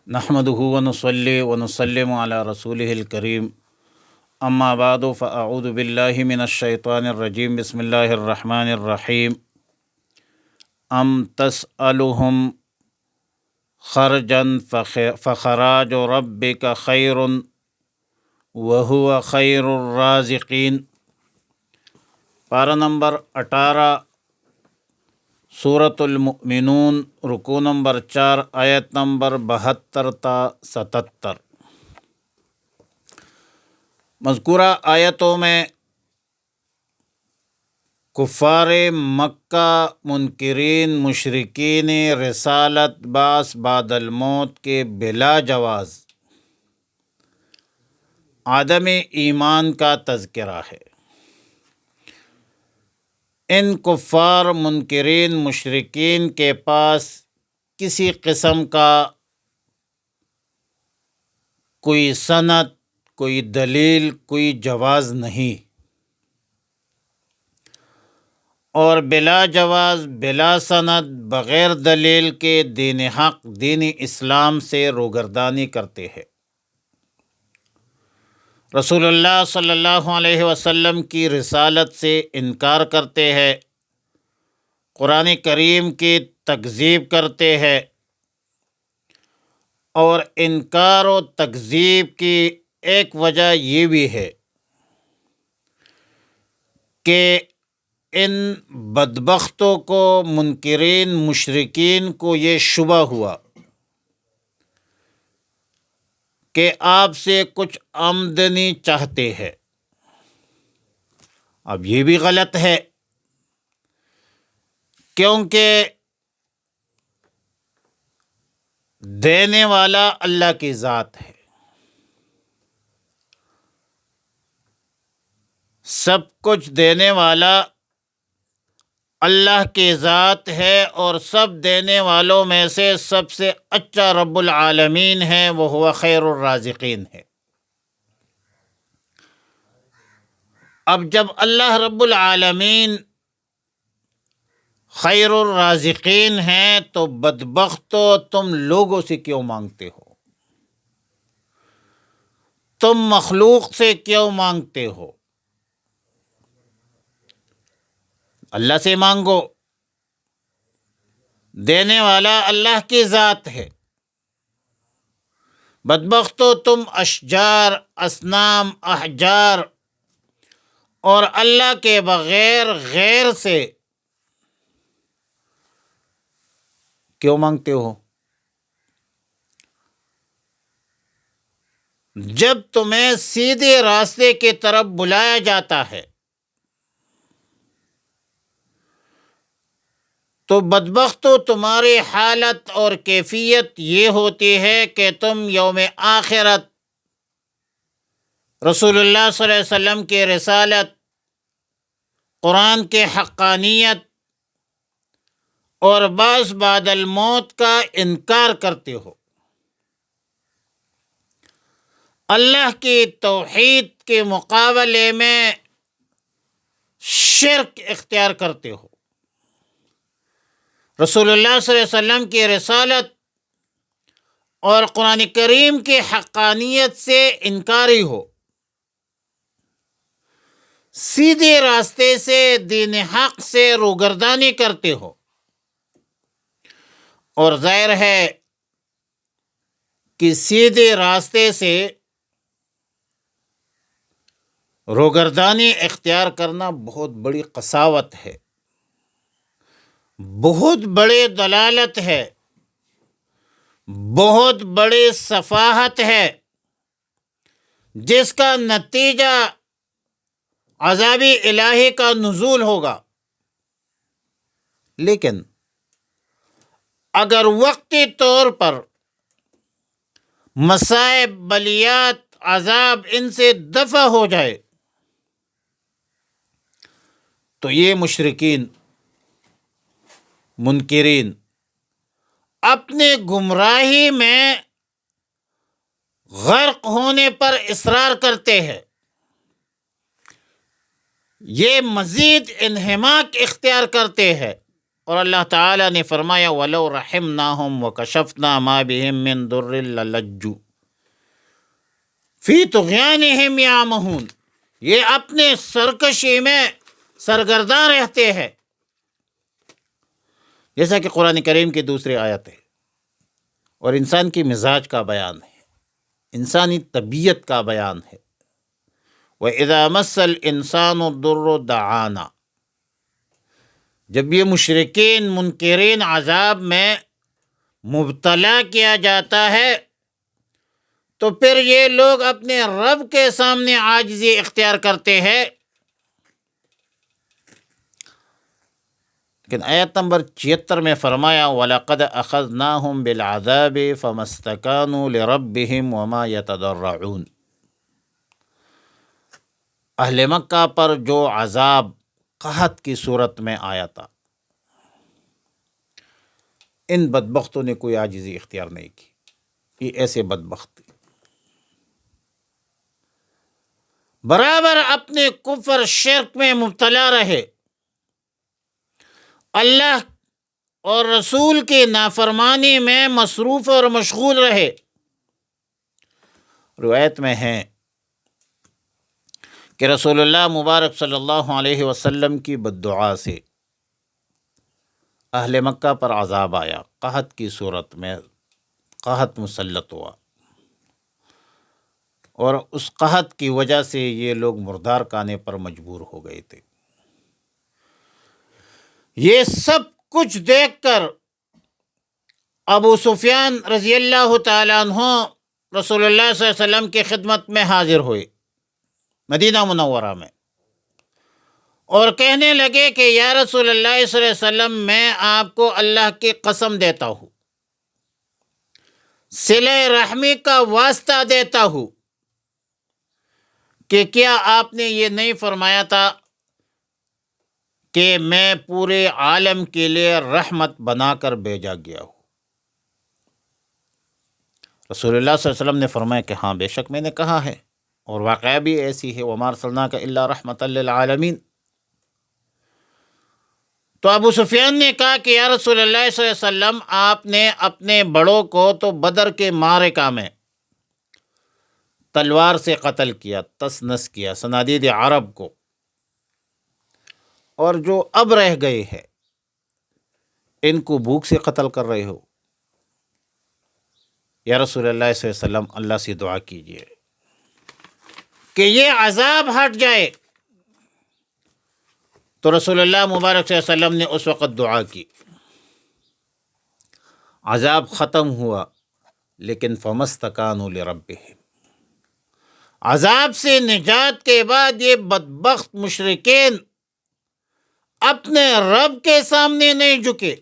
نحمدہ ونصلی ونسلم علی رسولہ الکریم اما بعد فاعوذ باللہ من الشیطان الرجیم بسم اللہ الرحمن الرحیم ام تسألہم خرجا فخراج ربک خیر وہو خیر الرازقین۔ پارہ نمبر 18 سورۃ المؤمنون، رکوع نمبر 4، آیت نمبر 72 تا 77۔ مذکورہ آیتوں میں کفار مکہ منکرین مشرکین رسالت بعث بعد الموت کے بلا جواز عدم ایمان کا تذکرہ ہے۔ ان کفار منکرین مشرکین کے پاس کسی قسم کا کوئی سند، کوئی دلیل، کوئی جواز نہیں، اور بلا جواز، بلا سند، بغیر دلیل کے دین حق، دین اسلام سے روگردانی کرتے ہیں۔ رسول اللہ صلی اللہ علیہ وسلم کی رسالت سے انکار کرتے ہیں، قرآن کریم کی تکذیب کرتے ہیں، اور انکار و تکذیب کی ایک وجہ یہ بھی ہے کہ ان بدبختوں کو، منکرین مشرکین کو یہ شبہ ہوا کہ آپ سے کچھ آمدنی چاہتے ہیں۔ اب یہ بھی غلط ہے، کیونکہ دینے والا اللہ کی ذات ہے، سب کچھ دینے والا اللہ کی ذات ہے، اور سب دینے والوں میں سے سب سے اچھا رب العالمین ہے، وہ ہوا خیر الرازقین ہے۔ اب جب اللہ رب العالمین خیر الرازقین ہیں تو بدبختو تم لوگوں سے کیوں مانگتے ہو؟ تم مخلوق سے کیوں مانگتے ہو؟ اللہ سے مانگو، دینے والا اللہ کی ذات ہے۔ بدبختو تم اشجار، اصنام، احجار اور اللہ کے بغیر غیر سے کیوں مانگتے ہو؟ جب تمہیں سیدھے راستے کی طرف بلایا جاتا ہے تو بدبختو تمہاری حالت اور کیفیت یہ ہوتی ہے کہ تم یوم آخرت، رسول اللہ صلی اللہ علیہ وسلم کی رسالت، قرآن کی حقانیت اور بعث بعد الموت کا انکار کرتے ہو، اللہ کی توحید کے مقابلے میں شرک اختیار کرتے ہو، رسول اللہ صلی اللہ علیہ وسلم کی رسالت اور قرآن کریم کی حقانیت سے انکاری ہو، سیدھے راستے سے، دین حق سے روگردانی کرتے ہو، اور ظاہر ہے کہ سیدھے راستے سے روگردانی اختیار کرنا بہت بڑی قساوت ہے، بہت بڑی دلالت ہے، بہت بڑی سفاہت ہے، جس کا نتیجہ عذاب الہی کا نزول ہوگا۔ لیکن اگر وقتی طور پر مصائب، بلیات، عذاب ان سے دفع ہو جائے تو یہ مشرکین منکرین اپنے گمراہی میں غرق ہونے پر اصرار کرتے ہیں، یہ مزید انہماک اختیار کرتے ہیں، اور اللہ تعالیٰ نے فرمایا وَلَوْ رَحِمْنَاهُمْ وَكَشَفْنَا مَا بِهِم مِّن ضُرٍّ لَّلَجُّوا فِي طُغْيَانِهِمْ يَعْمَهُونَ، یہ اپنے سرکشی میں سرگرداں رہتے ہیں، جیسا کہ قرآن کریم کی دوسری آیت ہے، اور انسان کی مزاج کا بیان ہے، انسانی طبیعت کا بیان ہے۔ وَإِذَا مَسَّ الْإِنسَانُ الضُّرُّ دَعَانَا، جب یہ مشرکین منکرین عذاب میں مبتلا کیا جاتا ہے تو پھر یہ لوگ اپنے رب کے سامنے عاجزی اختیار کرتے ہیں۔ لیکن آیت نمبر 76 میں فرمایا وَلَقَدْ أَخَذْنَاهُمْ بِالْعَذَابِ فَمَا اسْتَكَانُوا لِرَبِّهِمْ وَمَا يَتَضَرَّعُونَ، اہل مکہ پر جو عذاب قحط کی صورت میں آیا تھا، ان بدبختوں نے کوئی عاجزی اختیار نہیں کی، یہ ایسے بدبخت برابر اپنے کفر شرک میں مبتلا رہے، اللہ اور رسول کی نافرمانی میں مصروف اور مشغول رہے۔ روایت میں ہے کہ رسول اللہ مبارک صلی اللہ علیہ وسلم کی بددعا سے اہل مکہ پر عذاب آیا، قحط کی صورت میں قحط مسلط ہوا، اور اس قحط کی وجہ سے یہ لوگ مردار کھانے پر مجبور ہو گئے تھے۔ یہ سب کچھ دیکھ کر ابو سفیان رضی اللہ تعالیٰ عنہ رسول اللہ صلی اللہ علیہ وسلم کی خدمت میں حاضر ہوئے مدینہ منورہ میں، اور کہنے لگے کہ یا رسول اللہ صلی اللہ علیہ وسلم، میں آپ کو اللہ کی قسم دیتا ہوں، صلہ رحمی کا واسطہ دیتا ہوں کہ کیا آپ نے یہ نہیں فرمایا تھا کہ میں پورے عالم کے لیے رحمت بنا کر بھیجا گیا ہوں؟ رسول اللہ صلی اللہ علیہ وسلم نے فرمایا کہ ہاں بے شک میں نے کہا ہے، اور واقعہ بھی ایسی ہے، وَمَا أَرْسَلْنَاكَ إِلَّا رَحْمَةً لِّلْعَالَمِينَ۔ تو ابو سفیان نے کہا کہ یا رسول اللہ صلی اللہ علیہ وسلم، آپ نے اپنے بڑوں کو تو بدر کے معرکہ میں تلوار سے قتل کیا، تس نس کیا صنادید عرب کو، اور جو اب رہ گئے ہیں ان کو بھوک سے قتل کر رہے ہو۔ یا رسول اللہ صلی اللہ علیہ وسلم، اللہ سے دعا کیجیے کہ یہ عذاب ہٹ جائے۔ تو رسول اللہ مبارک صلی اللہ علیہ وسلم نے اس وقت دعا کی، عذاب ختم ہوا، لیکن فَمَا اسْتَكَانُوا لِرَبِّهِمْ، عذاب سے نجات کے بعد یہ بدبخت مشرکین اپنے رب کے سامنے نہیں جھکے،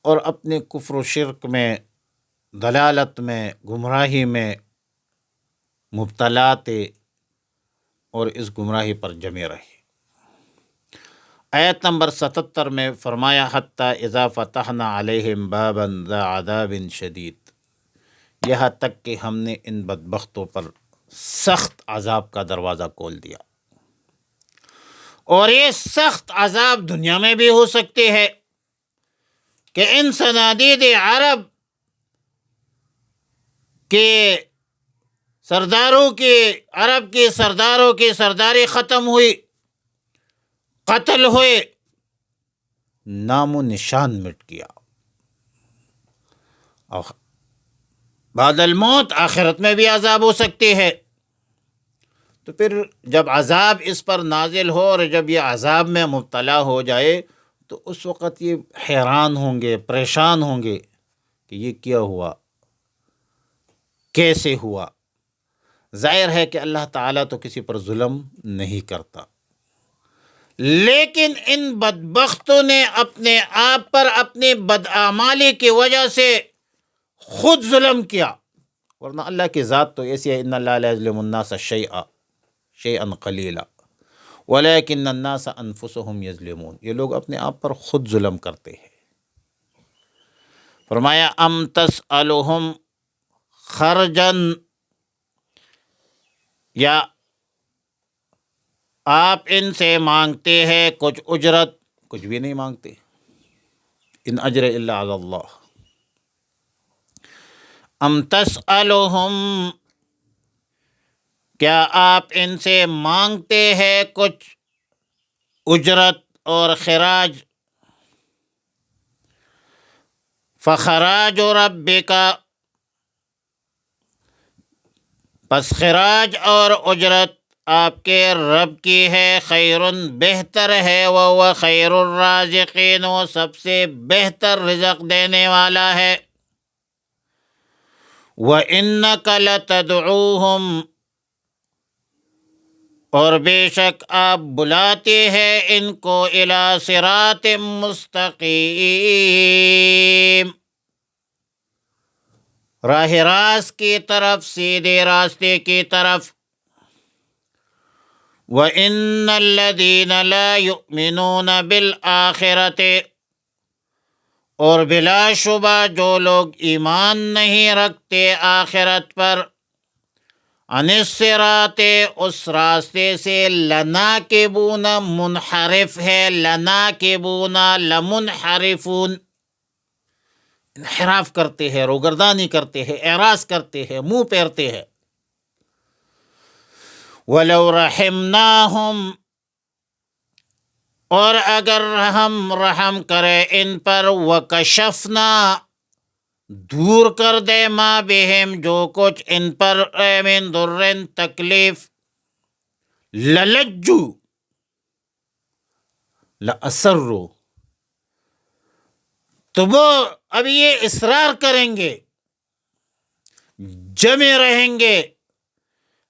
اور اپنے کفر و شرک میں، ضلالت میں، گمراہی میں مبتلا تھے، اور اس گمراہی پر جمے رہے۔ آیت نمبر 77 میں فرمایا حتیٰ اذا فتحنا علیہم بابا ذا عذاب شدید، یہاں تک کہ ہم نے ان بدبختوں پر سخت عذاب کا دروازہ کھول دیا، اور یہ سخت عذاب دنیا میں بھی ہو سکتے ہیں کہ ان صنادید عرب کے سرداروں کی، عرب کے سرداروں کی سرداری ختم ہوئی، قتل ہوئے، نام و نشان مٹ گیا، اور بعد الموت آخرت میں بھی عذاب ہو سکتے ہیں۔ تو پھر جب عذاب اس پر نازل ہو اور جب یہ عذاب میں مبتلا ہو جائے تو اس وقت یہ حیران ہوں گے، پریشان ہوں گے کہ یہ کیا ہوا، کیسے ہوا۔ ظاہر ہے کہ اللہ تعالیٰ تو کسی پر ظلم نہیں کرتا، لیکن ان بدبختوں نے اپنے آپ پر اپنی بدعمالی کی وجہ سے خود ظلم کیا، ورنہ اللہ کی ذات تو ایسی ہے، ان اللہ لا یظلم الناس شیئا قلیلا ولکن الناس انفسهم یظلمون، یہ لوگ اپنے آپ پر خود ظلم کرتے ہیں۔ فرمایا ام تسألهم خرجا، یا آپ ان سے مانگتے ہیں کچھ اجرت، کچھ بھی نہیں مانگتے. ان اجر الا علی اللہ. ام تسألہم، کیا آپ ان سے مانگتے ہیں کچھ اجرت اور خراج؟ فخراج ربک، پس خراج اور اجرت آپ کے رب کی ہے، خیرن بہتر ہے، وہو خیر الرازقین، وہ سب سے بہتر رزق دینے والا ہے. وَإِنَّكَ لَتَدْعُوهُمْ، اور بے شک آپ بلاتے ہیں ان کو، الی صراط مستقیم، راہ راست کی طرف، سیدھے راستے کی طرف. وَإِنَّ الَّذِينَ لَا يُؤْمِنُونَ بِالْآخِرَةِ، اور بلا شبہ جو لوگ ایمان نہیں رکھتے آخرت پر، عن الصراط، اس راستے سے، لناکبون، منحرف ہے، لناکبون لمنحرفون، انحراف کرتے ہیں، روگردانی کرتے ہیں، اعراض کرتے ہیں، منہ پھیرتے ہیں. وَلَوْ رَحِمْنَاهُمْ، اور اگر ہم رحم کرے ان پر، وَكَشَفْنَا، دور کر دے، ما بہم، جو کچھ ان پر، من ضرن، تکلیف، للجو، لأسروا، تو وہ اب یہ اصرار کریں گے، جمے رہیں گے،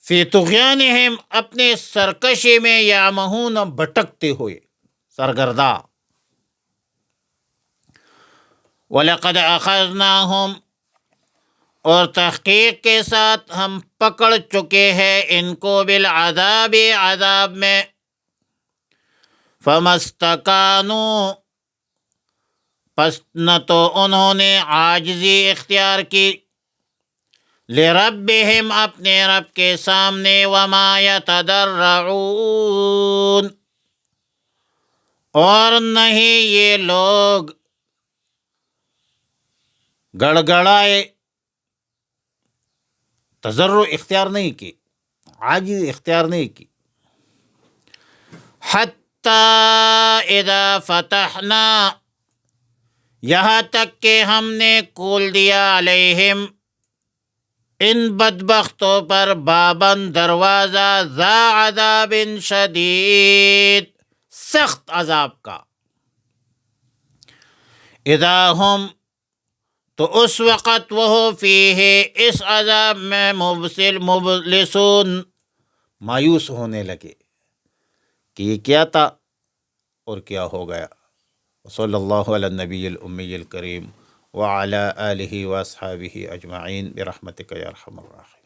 فی طغیانہم، اپنے سرکشی میں، یعمہون، بھٹکتے ہوئے، سرگرداں. وَلَقَدْ أَخَذْنَاهُمْ، اور تحقیق کے ساتھ ہم پکڑ چکے ہیں ان کو، بالعذاب، عذاب میں. فَمَا اسْتَكَانُوا، پس نہ تو انہوں نے عاجزی اختیار کی، لِرَبِّهِمْ، اپنے رب کے سامنے، وَمَا يَتَضَرَّعُونَ، اور نہیں یہ لوگ گڑ گڑائے، تضرع اختیار نہیں کی، عاجزی اختیار نہیں کی. حتی اذا فتحنا، یہاں تک کہ ہم نے کھول دیا، علیہم، ان بدبختوں پر، باباً، دروازہ، ذا عذاب شدید، سخت عذاب کا. اذا ہم، تو اس وقت وہ، فیہ، اس عذاب میں، مبلسون، مایوس ہونے لگے کہ یہ کیا تھا اور کیا ہو گیا. صلی اللہ علی النبی الامی الکریم وعلی آلہ واصحابہ اجمعین برحمتک یا ارحم الراحمین.